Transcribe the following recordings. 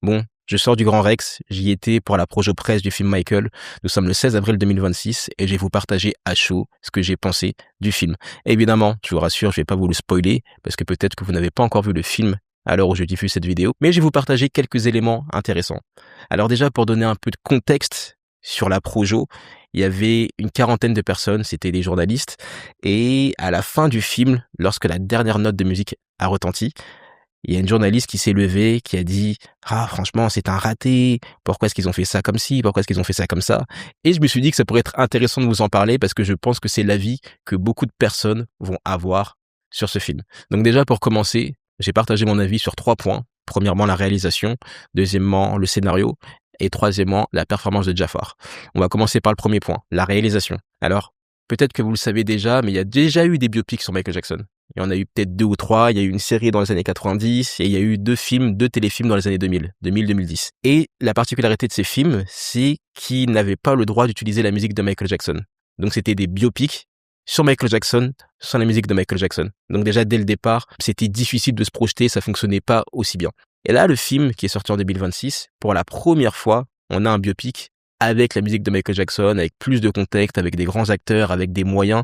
Bon, je sors du Grand Rex, j'y étais pour la projo presse du film Michael. Nous sommes le 16 avril 2026 et je vais vous partager à chaud ce que j'ai pensé du film. Évidemment, je vous rassure, je vais pas vous le spoiler parce que peut-être que vous n'avez pas encore vu le film à l'heure où je diffuse cette vidéo, mais je vais vous partager quelques éléments intéressants. Alors déjà, pour donner un peu de contexte sur la projo, il y avait une quarantaine de personnes, c'était des journalistes, et à la fin du film, lorsque la dernière note de musique a retenti, il y a une journaliste qui s'est levée, qui a dit « Ah, franchement, c'est un raté. Pourquoi est-ce qu'ils ont fait ça comme ci? Pourquoi est-ce qu'ils ont fait ça comme ça ?» Et je me suis dit que ça pourrait être intéressant de vous en parler parce que je pense que c'est l'avis que beaucoup de personnes vont avoir sur ce film. Donc déjà, pour commencer, j'ai partagé mon avis sur 3 points. Premièrement, la réalisation. Deuxièmement, le scénario. Et troisièmement, la performance de Jafar. On va commencer par le premier point, la réalisation. Alors, peut-être que vous le savez déjà, mais il y a déjà eu des biopics sur Michael Jackson. Il y en a eu peut-être 2 ou 3. Il y a eu une série dans les années 90 et il y a eu 2 téléfilms dans les années 2010. Et la particularité de ces films, c'est qu'ils n'avaient pas le droit d'utiliser la musique de Michael Jackson. Donc c'était des biopics sur Michael Jackson, sans la musique de Michael Jackson. Donc déjà dès le départ, c'était difficile de se projeter, ça fonctionnait pas aussi bien. Et là, le film qui est sorti en 2026, pour la première fois, on a un biopic avec la musique de Michael Jackson, avec plus de contexte, avec des grands acteurs, avec des moyens,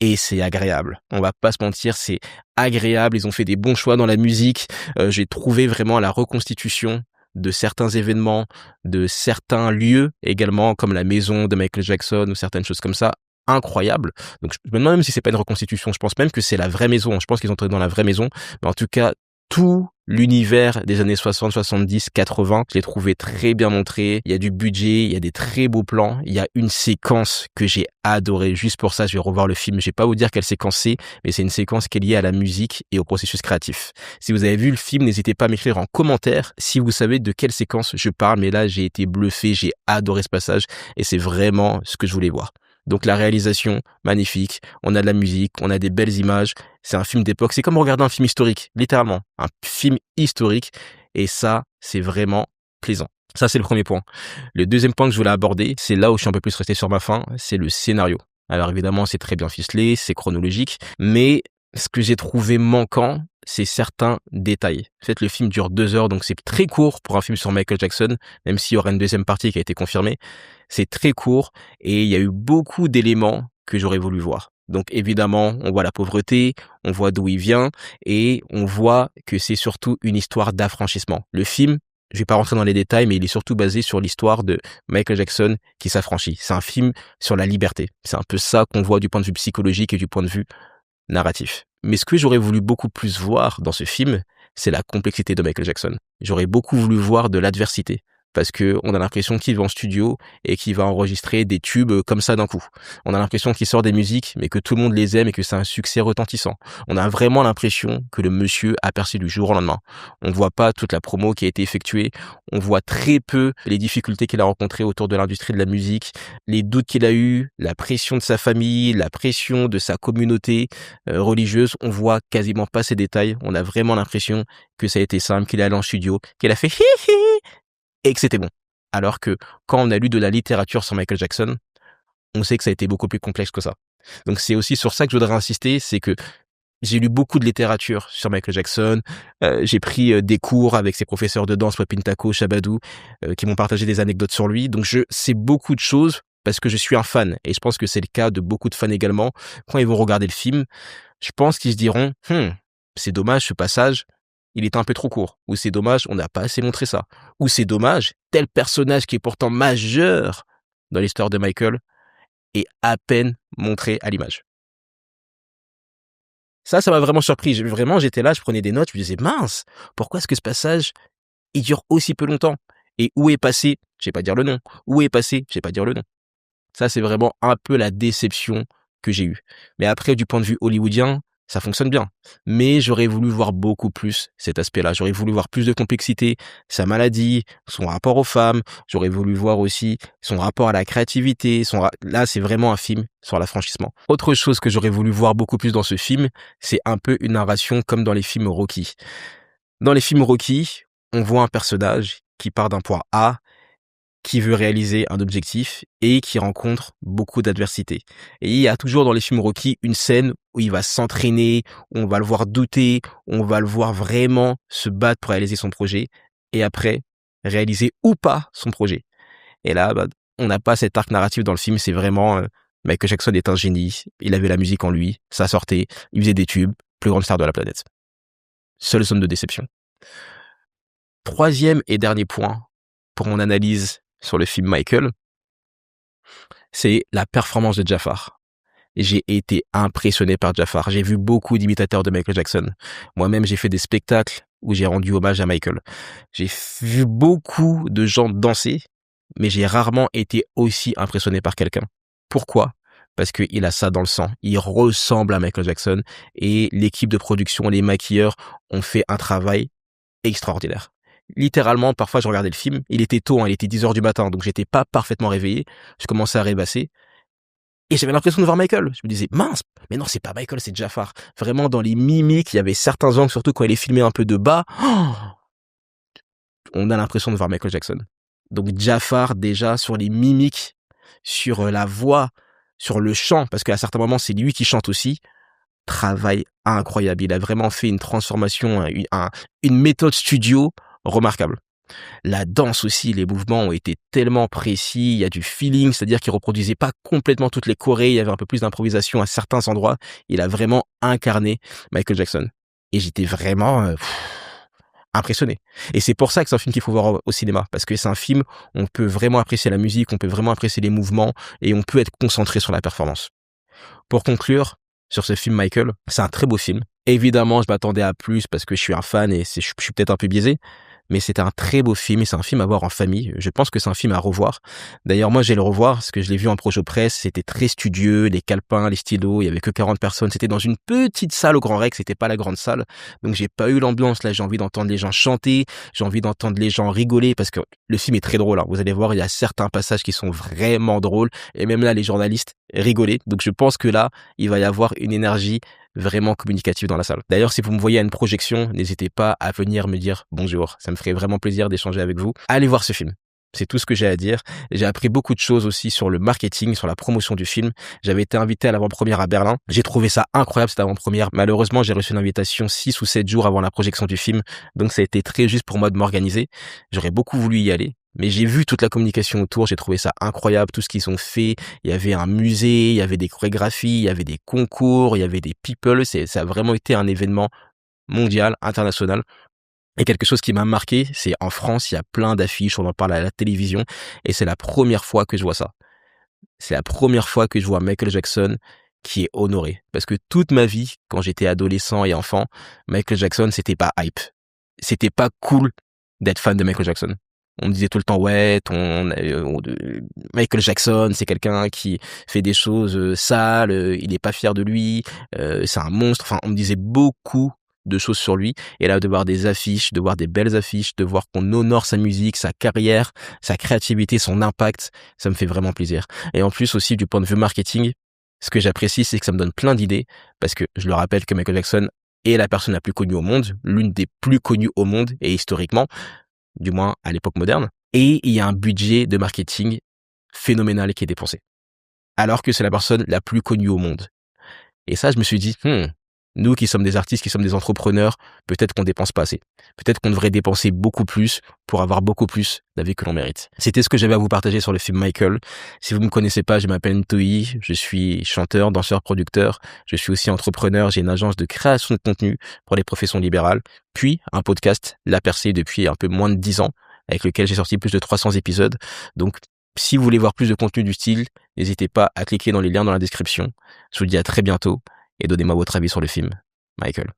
et c'est agréable. On va pas se mentir, c'est agréable, ils ont fait des bons choix dans la musique. J'ai trouvé vraiment la reconstitution de certains événements, de certains lieux également, comme la maison de Michael Jackson ou certaines choses comme ça, incroyable. Donc je me demande même si c'est pas une reconstitution, je pense même que c'est la vraie maison, je pense qu'ils ont entré dans la vraie maison, mais en tout cas, tout l'univers des années 60, 70, 80, je l'ai trouvé très bien montré. Il y a du budget, il y a des très beaux plans. Il y a une séquence que j'ai adorée. Juste pour ça, je vais revoir le film. Je vais pas vous dire quelle séquence c'est, mais c'est une séquence qui est liée à la musique et au processus créatif. Si vous avez vu le film, n'hésitez pas à m'écrire en commentaire si vous savez de quelle séquence je parle. Mais là, j'ai été bluffé, j'ai adoré ce passage et c'est vraiment ce que je voulais voir. Donc la réalisation, magnifique, on a de la musique, on a des belles images, c'est un film d'époque, c'est comme regarder un film historique, littéralement, un film historique, et ça, c'est vraiment plaisant. Ça, c'est le premier point. Le deuxième point que je voulais aborder, c'est là où je suis un peu plus resté sur ma faim, c'est le scénario. Alors évidemment, c'est très bien ficelé, c'est chronologique, mais ce que j'ai trouvé manquant, c'est certains détails. En fait, le film dure 2 heures, donc c'est très court pour un film sur Michael Jackson, même s'il y aura une deuxième partie qui a été confirmée. C'est très court et il y a eu beaucoup d'éléments que j'aurais voulu voir. Donc évidemment, on voit la pauvreté, on voit d'où il vient et on voit que c'est surtout une histoire d'affranchissement. Le film, je vais pas rentrer dans les détails, mais il est surtout basé sur l'histoire de Michael Jackson qui s'affranchit. C'est un film sur la liberté. C'est un peu ça qu'on voit du point de vue psychologique et du point de vue narratif. Mais ce que j'aurais voulu beaucoup plus voir dans ce film, c'est la complexité de Michael Jackson. J'aurais beaucoup voulu voir de l'adversité. Parce que on a l'impression qu'il va en studio et qu'il va enregistrer des tubes comme ça d'un coup. On a l'impression qu'il sort des musiques, mais que tout le monde les aime et que c'est un succès retentissant. On a vraiment l'impression que le monsieur a percé du jour au lendemain. On voit pas toute la promo qui a été effectuée. On voit très peu les difficultés qu'il a rencontrées autour de l'industrie de la musique, les doutes qu'il a eu, la pression de sa famille, la pression de sa communauté religieuse. On voit quasiment pas ces détails. On a vraiment l'impression que ça a été simple, qu'il est allé en studio, qu'il a fait hi hi et que c'était bon. Alors que quand on a lu de la littérature sur Michael Jackson, on sait que ça a été beaucoup plus complexe que ça. Donc c'est aussi sur ça que je voudrais insister, c'est que j'ai lu beaucoup de littérature sur Michael Jackson, j'ai pris des cours avec ses professeurs de danse, Wapintako, Shabadou, qui m'ont partagé des anecdotes sur lui. Donc je sais beaucoup de choses parce que je suis un fan. Et je pense que c'est le cas de beaucoup de fans également. Quand ils vont regarder le film, je pense qu'ils se diront « c'est dommage ce passage, il est un peu trop court » ou « c'est dommage, on n'a pas assez montré ça » ou « c'est dommage, tel personnage qui est pourtant majeur dans l'histoire de Michael est à peine montré à l'image ». Ça m'a vraiment surpris. J'étais là, je prenais des notes, je me disais « mince, pourquoi est-ce que ce passage, il dure aussi peu longtemps ?» Et où est passé, je vais pas dire le nom, où est passé, je vais pas dire le nom. Ça, c'est vraiment un peu la déception que j'ai eue. Mais après, du point de vue hollywoodien, ça fonctionne bien. Mais j'aurais voulu voir beaucoup plus cet aspect-là. J'aurais voulu voir plus de complexité, sa maladie, son rapport aux femmes. J'aurais voulu voir aussi son rapport à la créativité. Là, c'est vraiment un film sur l'affranchissement. Autre chose que j'aurais voulu voir beaucoup plus dans ce film, c'est un peu une narration comme dans les films Rocky. Dans les films Rocky, on voit un personnage qui part d'un point A, qui veut réaliser un objectif et qui rencontre beaucoup d'adversité. Et il y a toujours dans les films Rocky une scène où il va s'entraîner, où on va le voir douter, où on va le voir vraiment se battre pour réaliser son projet. Et après, réaliser ou pas son projet. Et là, on n'a pas cet arc narratif dans le film, c'est vraiment Michael Jackson est un génie, il avait la musique en lui, ça sortait, il faisait des tubes, plus grande star de la planète. Seule zone de déception. Troisième et dernier point pour mon analyse sur le film Michael, c'est la performance de Jafar. J'ai été impressionné par Jafar. J'ai vu beaucoup d'imitateurs de Michael Jackson. Moi-même, j'ai fait des spectacles où j'ai rendu hommage à Michael. J'ai vu beaucoup de gens danser, mais j'ai rarement été aussi impressionné par quelqu'un. Pourquoi ? Parce qu'il a ça dans le sang. Il ressemble à Michael Jackson et l'équipe de production, les maquilleurs ont fait un travail extraordinaire. Littéralement, parfois, je regardais le film. Il était tôt, il était 10h du matin, donc j'étais pas parfaitement réveillé. Je commençais à rêvasser. Et j'avais l'impression de voir Michael. Je me disais, mince, mais non, c'est pas Michael, c'est Jafar. Vraiment, dans les mimiques, il y avait certains angles, surtout quand il est filmé un peu de bas. On a l'impression de voir Michael Jackson. Donc Jafar, déjà, sur les mimiques, sur la voix, sur le chant, parce qu'à certains moments, c'est lui qui chante aussi. Travail incroyable. Il a vraiment fait une transformation, une méthode studio remarquable. La danse aussi, les mouvements ont été tellement précis, il y a du feeling, c'est-à-dire qu'il reproduisait pas complètement toutes les chorés, il y avait un peu plus d'improvisation à certains endroits. Il a vraiment incarné Michael Jackson. Et j'étais vraiment impressionné. Et c'est pour ça que c'est un film qu'il faut voir au cinéma, parce que c'est un film où on peut vraiment apprécier la musique, on peut vraiment apprécier les mouvements, et on peut être concentré sur la performance. Pour conclure, sur ce film Michael, c'est un très beau film. Évidemment, je m'attendais à plus parce que je suis un fan et je suis peut-être un peu biaisé, mais c'est un très beau film et c'est un film à voir en famille. Je pense que c'est un film à revoir. D'ailleurs, moi, j'ai le revoir parce que je l'ai vu en projo presse. C'était très studieux, les calepins, les stylos. Il y avait que 40 personnes. C'était dans une petite salle au Grand Rex. C'était pas la grande salle. Donc, j'ai pas eu l'ambiance. Là, j'ai envie d'entendre les gens chanter. J'ai envie d'entendre les gens rigoler parce que le film est très drôle. Vous allez voir, il y a certains passages qui sont vraiment drôles. Et même là, les journalistes rigolaient. Donc, je pense que là, il va y avoir une énergie vraiment communicative dans la salle. D'ailleurs, si vous me voyez à une projection, n'hésitez pas à venir me dire bonjour. Ça me ferait vraiment plaisir d'échanger avec vous. Allez voir ce film. C'est tout ce que j'ai à dire. J'ai appris beaucoup de choses aussi sur le marketing, sur la promotion du film. J'avais été invité à l'avant-première à Berlin. J'ai trouvé ça incroyable, cette avant-première. Malheureusement, j'ai reçu une invitation 6 ou 7 jours avant la projection du film. Donc, ça a été très juste pour moi de m'organiser. J'aurais beaucoup voulu y aller. Mais j'ai vu toute la communication autour, j'ai trouvé ça incroyable, tout ce qu'ils ont fait. Il y avait un musée, il y avait des chorégraphies, il y avait des concours, il y avait des people. Ça a vraiment été un événement mondial, international. Et quelque chose qui m'a marqué, c'est en France, il y a plein d'affiches, on en parle à la télévision, et c'est la première fois que je vois ça. C'est la première fois que je vois Michael Jackson qui est honoré. Parce que toute ma vie, quand j'étais adolescent et enfant, Michael Jackson, c'était pas hype. C'était pas cool d'être fan de Michael Jackson. On me disait tout le temps, ouais, Michael Jackson, c'est quelqu'un qui fait des choses sales, il est pas fier de lui, c'est un monstre. Enfin, on me disait beaucoup de choses sur lui. Et là, de voir des affiches, de voir des belles affiches, de voir qu'on honore sa musique, sa carrière, sa créativité, son impact, ça me fait vraiment plaisir. Et en plus aussi, du point de vue marketing, ce que j'apprécie, c'est que ça me donne plein d'idées, parce que je le rappelle que Michael Jackson est la personne la plus connue au monde, l'une des plus connues au monde, et historiquement, du moins à l'époque moderne, et il y a un budget de marketing phénoménal qui est dépensé, alors que c'est la personne la plus connue au monde. Et ça, je me suis dit, nous qui sommes des artistes, qui sommes des entrepreneurs, peut-être qu'on dépense pas assez. Peut-être qu'on devrait dépenser beaucoup plus pour avoir beaucoup plus la vie que l'on mérite. C'était ce que j'avais à vous partager sur le film Michael. Si vous me connaissez pas, je m'appelle Ntoi, je suis chanteur, danseur, producteur. Je suis aussi entrepreneur, j'ai une agence de création de contenu pour les professions libérales, puis un podcast, La Percée, depuis un peu moins de 10 ans, avec lequel j'ai sorti plus de 300 épisodes. Donc, si vous voulez voir plus de contenu du style, n'hésitez pas à cliquer dans les liens dans la description. Je vous dis à très bientôt et donnez-moi votre avis sur le film Michael.